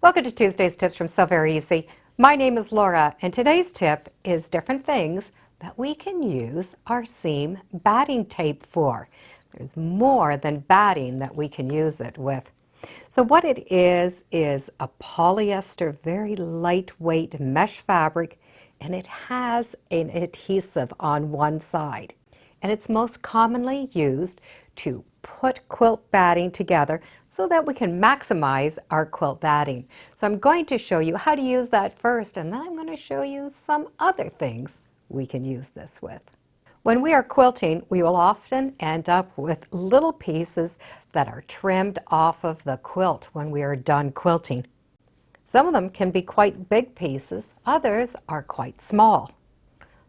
Welcome to Tuesday's Tips from Sew Very Easy. My name is Laura, and today's tip is different things that we can use our seam batting tape for. There's more than batting that we can use it with. So what it is a polyester, very lightweight mesh fabric, and it has an adhesive on one side. And it's most commonly used to put quilt batting together so that we can maximize our quilt batting. So I'm going to show you how to use that first, and then I'm going to show you some other things we can use this with. When we are quilting, we will often end up with little pieces that are trimmed off of the quilt when we are done quilting. Some of them can be quite big pieces, others are quite small.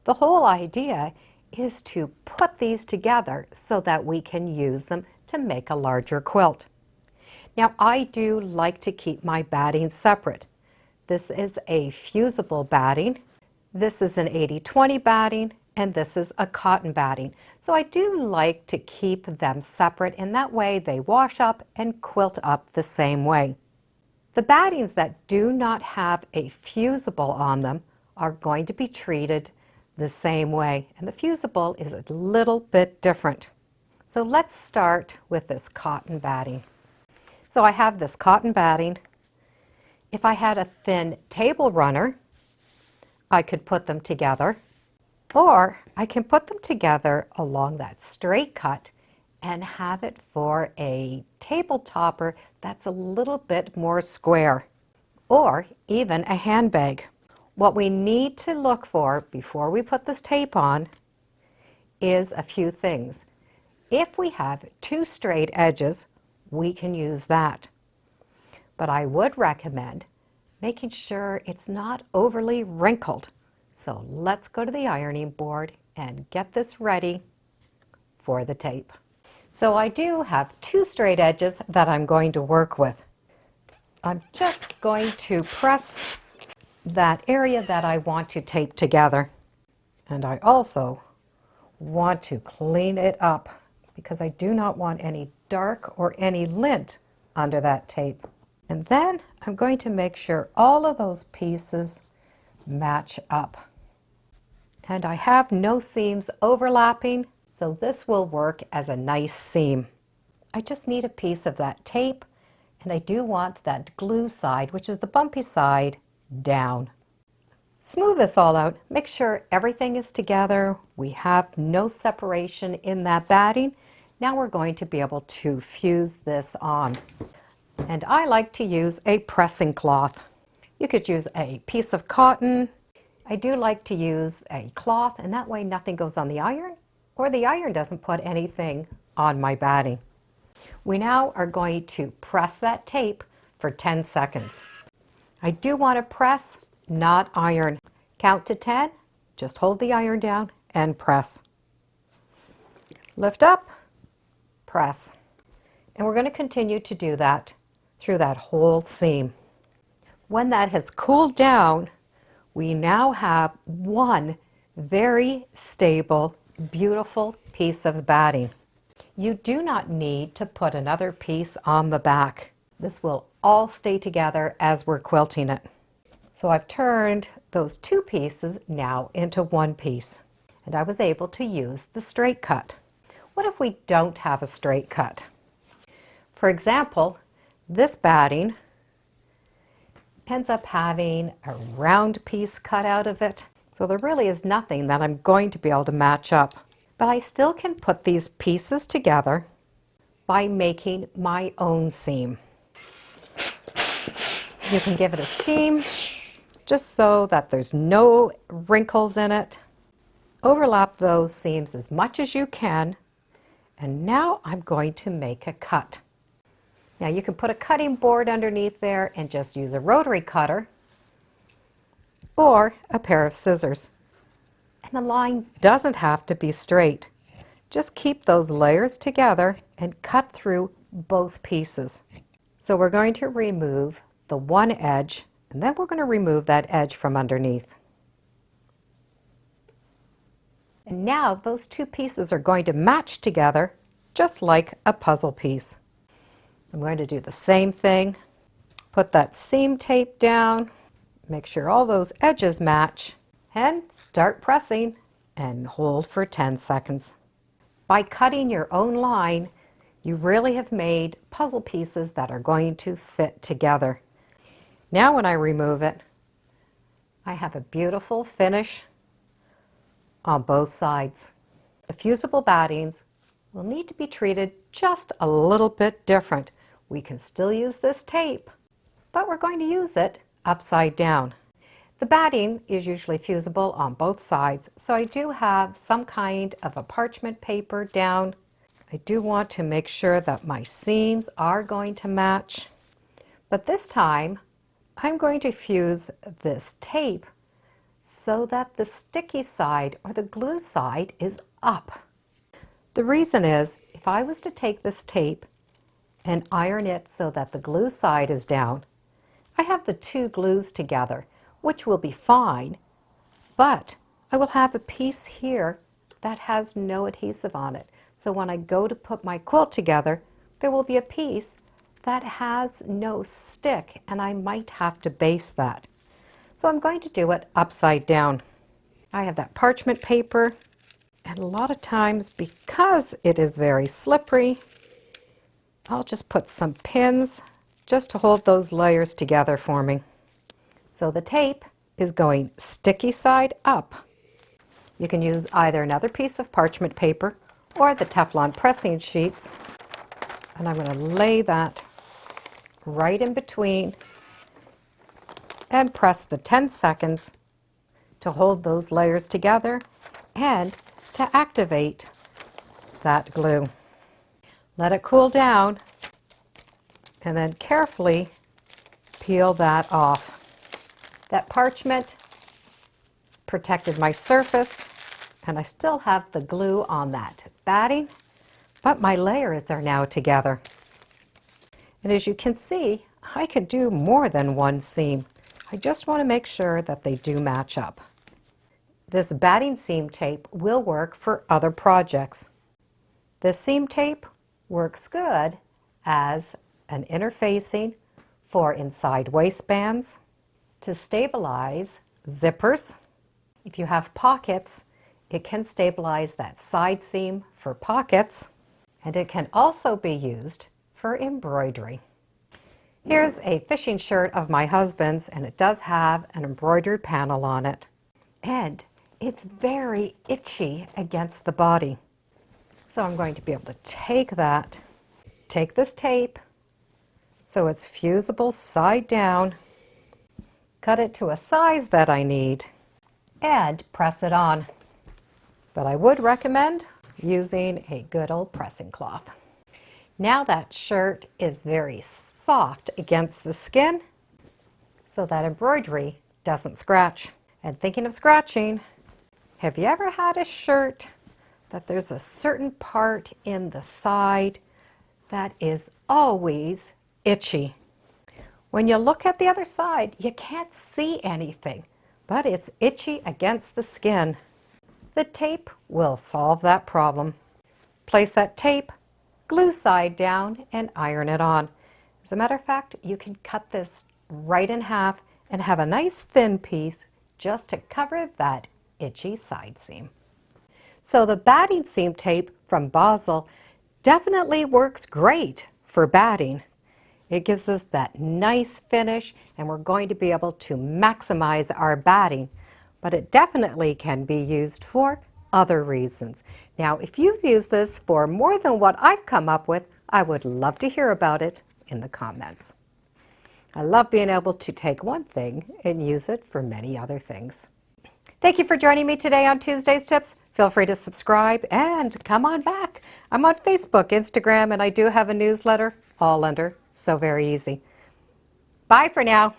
The whole idea is to put these together so that we can use them to make a larger quilt. Now, I do like to keep my batting separate. This is a fusible batting, this is an 80-20 batting, and this is a cotton batting. So I do like to keep them separate, and that way they wash up and quilt up the same way. The battings that do not have a fusible on them are going to be treated the same way, and the fusible is a little bit different. So let's start with this cotton batting. So I have this cotton batting. If I had a thin table runner, I could put them together, or I can put them together along that straight cut and have it for a table topper that's a little bit more square, or even a handbag. What we need to look for before we put this tape on is a few things. If we have two straight edges, we can use that. But I would recommend making sure it's not overly wrinkled. So let's go to the ironing board and get this ready for the tape. So I do have two straight edges that I'm going to work with. I'm just going to press that area that I want to tape together. And I also want to clean it up because I do not want any dark or any lint under that tape. And then I'm going to make sure all of those pieces match up. And I have no seams overlapping, so this will work as a nice seam. I just need a piece of that tape, and I do want that glue side, which is the bumpy side, down. Smooth this all out. Make sure everything is together. We have no separation in that batting. Now we're going to be able to fuse this on. And I like to use a pressing cloth. You could use a piece of cotton. I do like to use a cloth, and that way nothing goes on the iron, or the iron doesn't put anything on my batting. We now are going to press that tape for 10 seconds. I do want to press, not iron. Count to 10, just hold the iron down and press. Lift up, press. And we're going to continue to do that through that whole seam. When that has cooled down, we now have one very stable, beautiful piece of batting. You do not need to put another piece on the back. This will all stay together as we're quilting it. So I've turned those two pieces now into one piece, and I was able to use the straight cut. What if we don't have a straight cut? For example, this batting ends up having a round piece cut out of it, so there really is nothing that I'm going to be able to match up. But I still can put these pieces together by making my own seam. You can give it a steam just so that there's no wrinkles in it. Overlap those seams as much as you can, and now I'm going to make a cut. Now you can put a cutting board underneath there and just use a rotary cutter or a pair of scissors. And the line doesn't have to be straight. Just keep those layers together and cut through both pieces. So we're going to remove the one edge, and then we're going to remove that edge from underneath. And now those two pieces are going to match together just like a puzzle piece. I'm going to do the same thing Put that seam tape down, make sure all those edges match, and start pressing and hold for 10 seconds. By cutting your own line, you really have made puzzle pieces that are going to fit together. Now when I remove it, I have a beautiful finish on both sides. The fusible battings will need to be treated just a little bit different. We can still use this tape, but we're going to use it upside down. The batting is usually fusible on both sides, so I do have some kind of a parchment paper down. I do want to make sure that my seams are going to match, but this time I'm going to fuse this tape so that the sticky side or the glue side is up. The reason is, if I was to take this tape and iron it so that the glue side is down, I have the two glues together, which will be fine, but I will have a piece here that has no adhesive on it. So when I go to put my quilt together, there will be a piece that has no stick, and I might have to baste that. So I'm going to do it upside down. I have that parchment paper, and a lot of times, because it is very slippery, I'll just put some pins just to hold those layers together for me. So the tape is going sticky side up. You can use either another piece of parchment paper or the Teflon pressing sheets. And I'm going to lay that right in between and press the 10 seconds to hold those layers together and to activate that glue. Let it cool down and then carefully peel that off. That parchment protected my surface, and I still have the glue on that batting, but my layers are now together. And as you can see, I can do more than one seam. I just want to make sure that they do match up. This batting seam tape will work for other projects. This seam tape works good as an interfacing for inside waistbands, to stabilize zippers. If you have pockets, it can stabilize that side seam for pockets, and it can also be used for embroidery. Here's a fishing shirt of my husband's, and it does have an embroidered panel on it. And it's very itchy against the body. So I'm going to be able to take this tape, so it's fusible side down, cut it to a size that I need, and press it on. But I would recommend using a good old pressing cloth. Now that shirt is very soft against the skin, so that embroidery doesn't scratch. And thinking of scratching, have you ever had a shirt that there's a certain part in the side that is always itchy? When you look at the other side, you can't see anything, but it's itchy against the skin. The tape will solve that problem. Place that tape, glue side down, and iron it on. As a matter of fact, you can cut this right in half and have a nice thin piece just to cover that itchy side seam. So the batting seam tape from Basel definitely works great for batting. It gives us that nice finish, and we're going to be able to maximize our batting, but it definitely can be used for other reasons. Now, if you've used this for more than what I've come up with, I would love to hear about it in the comments. I love being able to take one thing and use it for many other things. Thank you for joining me today on Tuesday's Tips. Feel free to subscribe and come on back. I'm on Facebook, Instagram, and I do have a newsletter, all under So Very Easy. Bye for now.